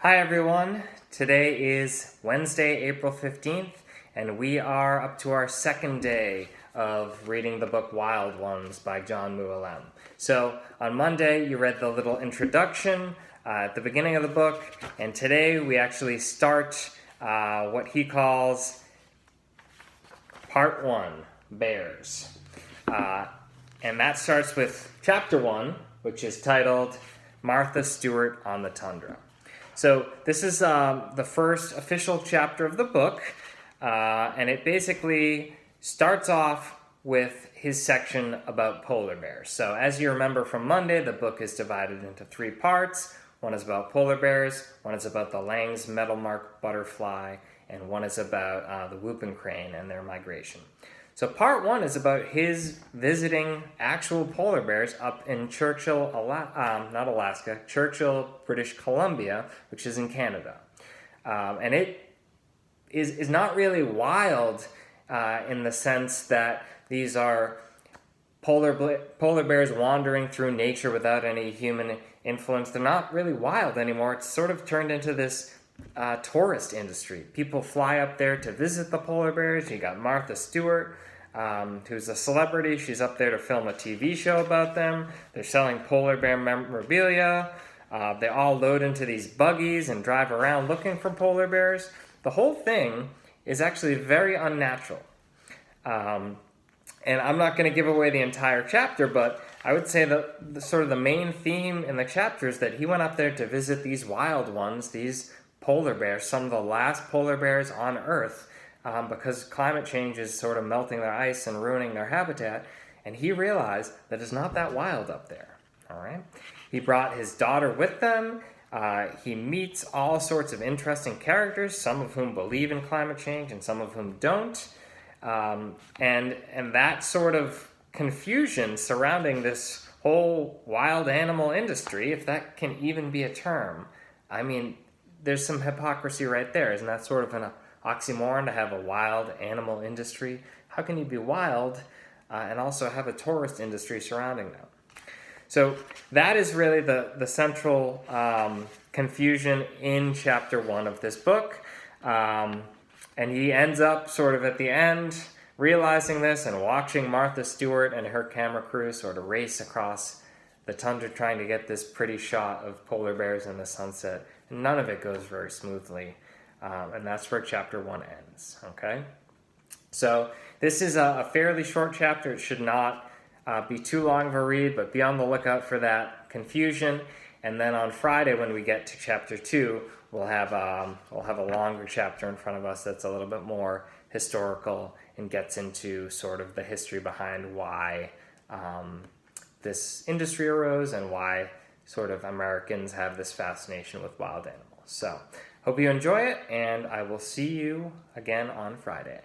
Hi everyone, today is Wednesday, April 15th, and we are up to our second day of reading the book Wild Ones by John Mualem. So on Monday you read the little introduction at the beginning of the book, and today we actually start what he calls Part 1, Bears. And that starts with Chapter 1, which is titled Martha Stewart on the Tundra. So this is the first official chapter of the book, and it basically starts off with his section about polar bears. So as you remember from Monday, the book is divided into three parts. One is about polar bears, one is about the Lang's metalmark butterfly, and one is about the whooping crane and their migration. So part one is about his visiting actual polar bears up in Churchill, Churchill, British Columbia, which is in Canada. And it is not really wild in the sense that these are polar bears wandering through nature without any human influence. They're not really wild anymore. It's sort of turned into this tourist industry. People fly up there to visit the polar bears. You got Martha Stewart, who's a celebrity. She's up there to film a TV show about them. They're selling polar bear memorabilia. They all load into these buggies and drive around looking for polar bears. The whole thing is actually very unnatural. And I'm not going to give away the entire chapter, but I would say that the main theme in the chapter is that he went up there to visit these wild ones, these polar bears, some of the last polar bears on Earth, because climate change is sort of melting their ice and ruining their habitat, and he realized that it's not that wild up there. All right. He brought his daughter with them. He meets all sorts of interesting characters, some of whom believe in climate change and some of whom don't. And that sort of confusion surrounding this whole wild animal industry, if that can even be a term, I mean, there's some hypocrisy right there. Isn't that sort of an oxymoron to have a wild animal industry? How can you be wild and also have a tourist industry surrounding them? So that is really the central confusion in chapter 1 of this book. And he ends up sort of at the end realizing this and watching Martha Stewart and her camera crew sort of race across the tundra trying to get this pretty shot of polar bears in the sunset. And none of it goes very smoothly. And that's where chapter 1 ends. Okay? So this is a fairly short chapter. It should not be too long of a read, but be on the lookout for that confusion. And then on Friday when we get to chapter 2, we'll have a longer chapter in front of us that's a little bit more historical and gets into sort of the history behind why this industry arose and why sort of Americans have this fascination with wild animals. So hope you enjoy it, and I will see you again on Friday.